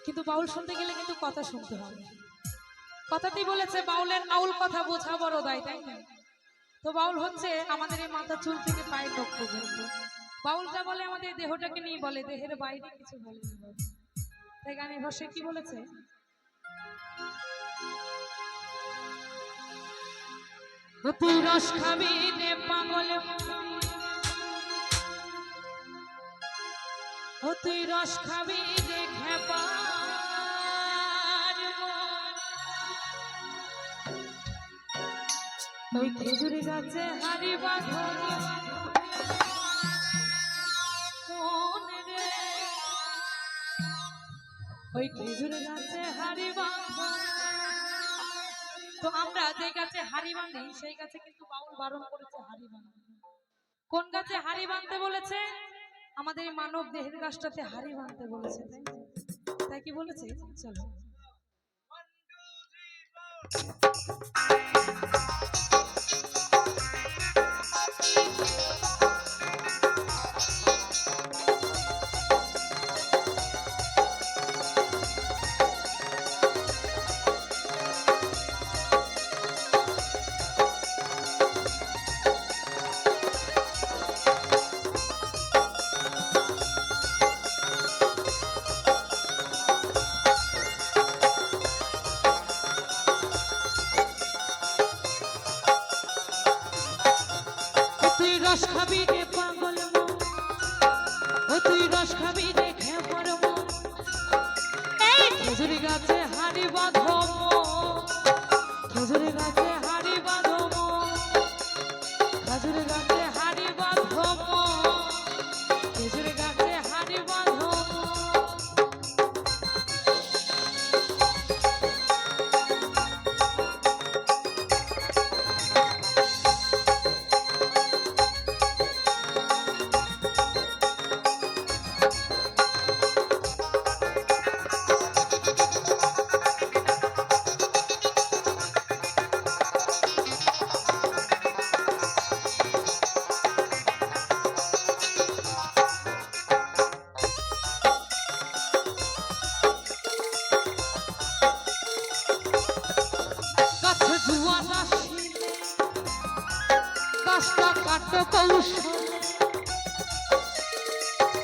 কিন্তু বাউল শুনতে গেলে কিন্তু কথা শুনতে হবে। কথাতেই বলেছে বাউলের আউল কথা বোঝা বড় দায়, তাই না? তো বাউল হচ্ছে আমাদের এই মাথা চুল থেকে পায়ের নখ পর্যন্ত। বাউল যা বলে আমাদের দেহটাকে নিয়ে বলে, দেহের বাইরে কিছু বলে না। তাই গানে ভাষে কি বলেছে, তুই রস খাবি রে পাগল, ও তুই রস খাবি রে খেপার, ওই খেজুর গাছে হাড়ি বাঁধো রে, ওই খেজুর গাছে হাড়ি বাঁধো। তো আমরা যে গাছে হাড়ি বাঁধি সেই গাছে কিন্তু বাউল বারণ করেছে হাড়ি বাঁধতে। কোন গাছে হাড়ি বাঁধতে বলেছে? আমাদের মানব দেহের গাছটাতে হাড়ি বাঁধতে বলেছে। তাই কি বলেছে? চলো রস খাবি রে পাগল মন, ও তুই রস খাবি রে খেপর মন, এই খেজুর গাছে হাড়ি বাঁধো মন, খেজুর গাছে হাড়ি বাঁধো মন, খেজুর গাছে হাড়ি বাঁধো মন, খেজুর গাছে হাড়ি বাঁধো মন। গাছটা কাটো কৌশলে,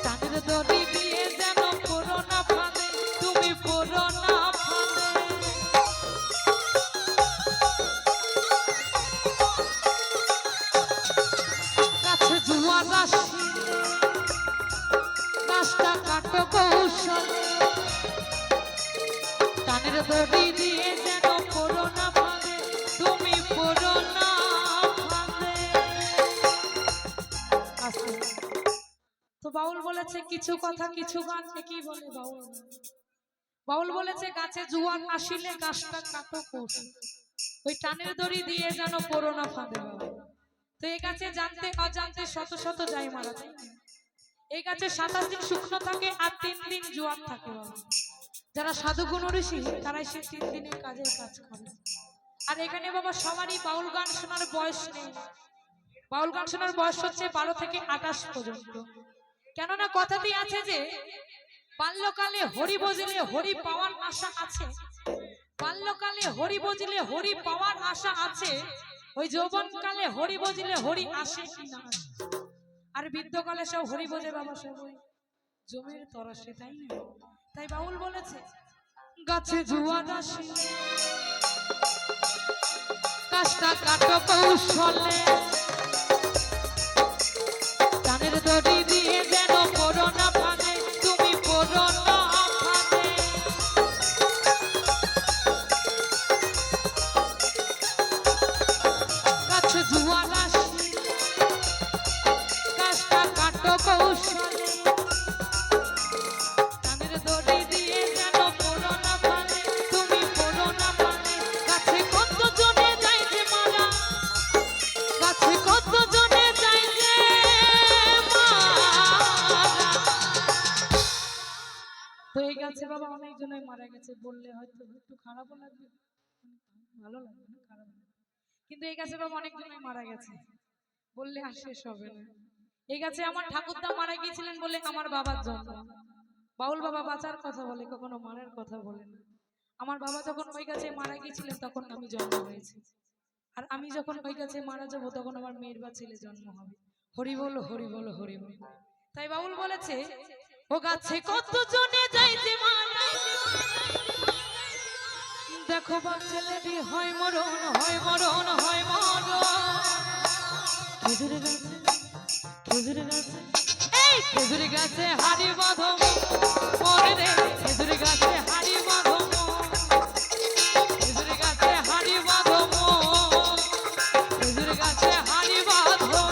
টানের দড়ি দিয়ে যেন পড়ো না ফাঁদে, তুমি পড়ো না ফাঁদে। গাছে জুয়ার আসিলে, গাছটা কাটো কৌশলে, টানের দড়ি দিয়ে যেন পড়ো না ফাঁদে, তুমি পড়ো না। তো বাউল বলেছে কিছু কথা কিছু গান, কি বলে বাউল? বাউল বলেছে গাছে জুয়ান আসিলে গাছটা কাটো কৌশলে, ওই টানের দড়ি দিয়ে যেন পড়ো না ফাঁদে। তো এই গাছে জানতে অজান্তে শত শত যাই মারা যায়। এই গাছে 27 দিন শুকনো থাকে আর 3 দিন জোয়ান থাকে। যারা সাধু গুণ ঋষি তারাই সে 3 দিনের কাজের কাজ করে। আর এখানে বাবা সবারই বাউল গান শোনার বয়স নেই। বাউল গান শোনার বয়স হচ্ছে 12 থেকে 28 পর্যন্ত। কেননা কথাতেই আছে যে বাল্যকালে হরি বজিলে হরি পাওয়ার আশা আছে, বাল্যকালে হরি বজিলে হরি পাওয়ার আশা আছে, ওই যৌবনকালে হরি বজিলে হরি আসে কিনা। আর বৃদ্ধকালে সব হরি বোঝে বাবা সব ওই জমির তরসে, তাই না? তাই বাউল বলেছে গাছে জুয়ান আসিলে গাছটা কাটো কৌশলে, টানের দড়ি দিয়ে যেন পড়ো না ফাঁদে, তুমি পড়ো না ফাঁদে। গাছে জুয়ান আসিলে গাছটা কাটো কৌশলে, টানের দড়ি দিয়ে যেন পড়ো না ফাঁদে, তুমি পড়ো না ফাঁদে। গাছে কত জনে যায় যে মারা, গাছে কত জনে যায় যে তো এই গাছে বাবা অনেকজনই মারা গেছে। বললে হয়তো একটু খারাপও লাগবে, ভালো লাগবে না, খারাপ লাগবে, কিন্তু এই গাছে বাবা অনেকজনই মারা গেছে, বললে আর শেষ হবে না। এই গাছে আমার ঠাকুরদা মারা গিয়েছিলেন বলে আমার বাবার জন্ম। বাউল বাবা বাঁচার কথা বলে, কখনো মারার কথা বলে না। আমার বাবা যখন ওই গাছে মারা গিয়েছিলেন তখন আমি জন্ম হয়েছি, আর আমি যখন ওই গাছে মারা যাব তখন আমার মেয়ের বা ছেলে জন্ম হবে। হরি বল হরি বল হরি বল। তাই বাউল বলেছে, ও গাছে কত জনে যাইতে মারা, দেখো বাপ ছেলেটি হয় মরণ, হয় মরণ, হয় মরণ। খেজুরে গাছে, খেজুরে গাছে, এই খেজুরে গাছে হাড়ি বাঁধো মরে রে, খেজুরে গাছে হাড়ি বাঁধো, খেজুরে গাছে হাড়ি বাঁধো, খেজুরে গাছে হাড়ি বাঁধো।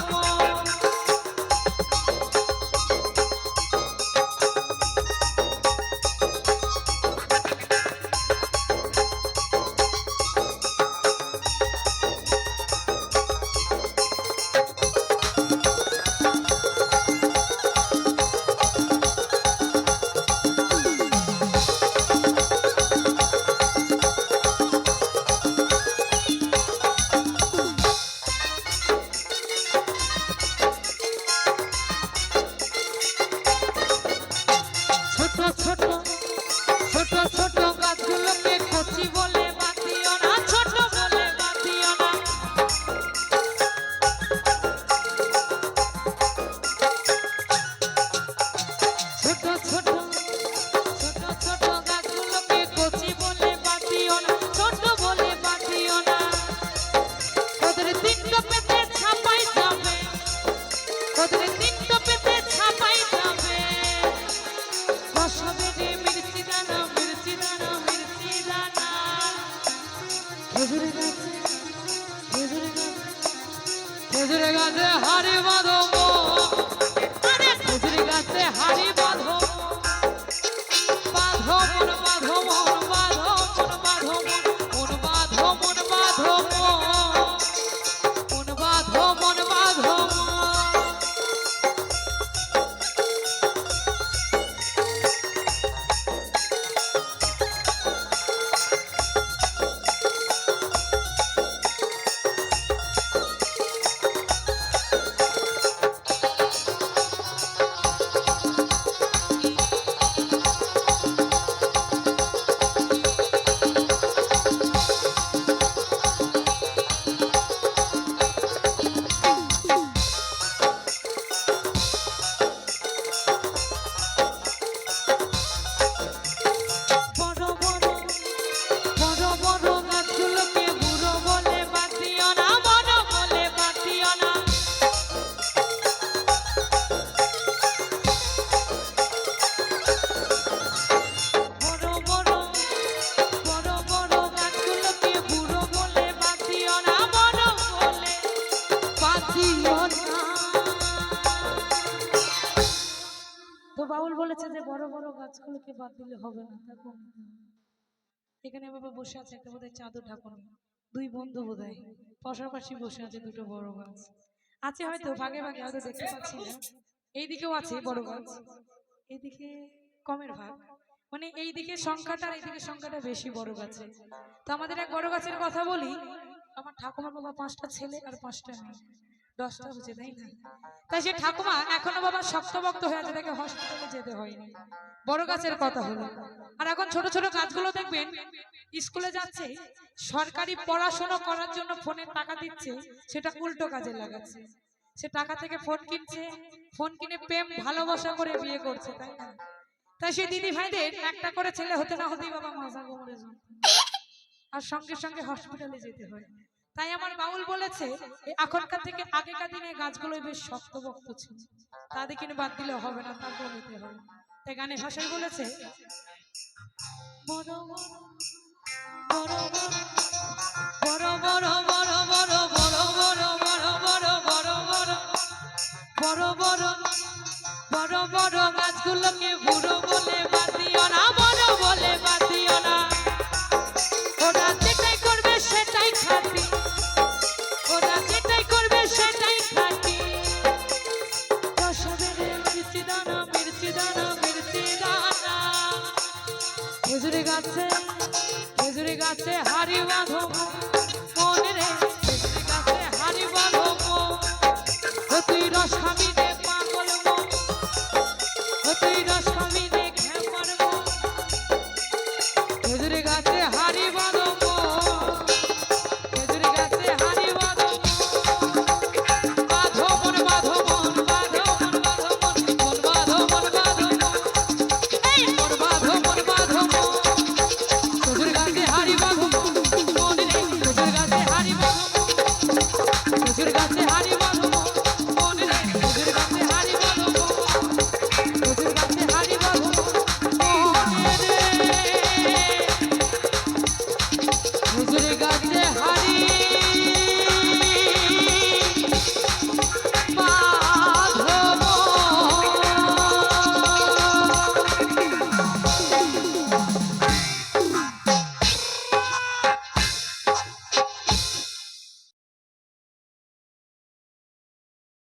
খেজুরে গাছে হাড়ি বাঁধো, আরে খেজুরে গাছে হাড়ি বাঁধো, বাঁধো মন বাঁধো, মন বাঁধো, মন বাঁধো, মন বাঁধো, মন বাঁধো, মন বাঁধো, মন বাঁধো। বাউল বলেছে যে বড় বড় গাছগুলোকে বাদ দিলে হবে না, দেখো এখানে বাবা বসে আছে একটা বোধহয় চাদর ঢাকুন, দুই বন্ধু বোধহয় পাশাপাশি বসে আছে দুটো বড় গাছ আছে, হয়তো ভাগে ভাগে হয়তো দেখতে পাচ্ছি না। এইদিকেও আছে বড় গাছ, এইদিকে কমের ভাগ, মানে এইদিকে সংখ্যাটা আর এইদিকে সংখ্যাটা বেশি বড় গাছে। তো আমাদের এক বড় গাছের কথা বলি, আমার ঠাকুমার বাবা 5টা ছেলে আর 5টা মেয়ে, 10টা হচ্ছে, তাই না? তাই সে ঠাকুমা এখনো বাবা শক্তভক্ত হয়ে আছে, তাকে হসপিটালে যেতে হয়নি। বড় গাছের কথা হলো। আর এখন ছোট ছোট গাছগুলো দেখবেন স্কুলে যাচ্ছে, সরকারি পড়াশোনা করার জন্য ফোনে টাকা দিচ্ছে, সেটা উল্টো কাজে লাগাচ্ছে। সে টাকা থেকে ফোন কিনছে, ফোন কিনে প্রেম ভালোবাসা করে বিয়ে করছে, তাই না? তাই সেই দিদি ভাইদের একটা করে ছেলে হতে না হতেই বাবা মাজা কোমরে যন্ত্রণা, আর সঙ্গে সঙ্গে হসপিটালে যেতে হয়। তাই আমার বাউল বলেছে এখনকার থেকে আগেকার দিনে গাছগুলো বেশ শক্তভক্ত ছিল, তাদের কিনে বাদ দিলে হবে না, তাকেও নিতে হবে। তাই গানের ভাষায় বলেছে, বড় বড় বড় বড় বড় বড় বড় বড় বড় বড় বড় বড় বড় বড় বড় বড় গাছগুলোকে বুড়ো বলে বাদ দিও না, বড় বলে বাদ দিও না। ওরা যেটাই করবে সেটাই খাটি, ওরা যেটাই করবে সেটাই খাটি। মির্চি দানা মির্চি দানা মির্চি দানা। খেজুরে গাছে হাড়ি বাঁধো মনে রে, খেজুরে গাছে হাড়ি বাঁধো, তুই রস খাবি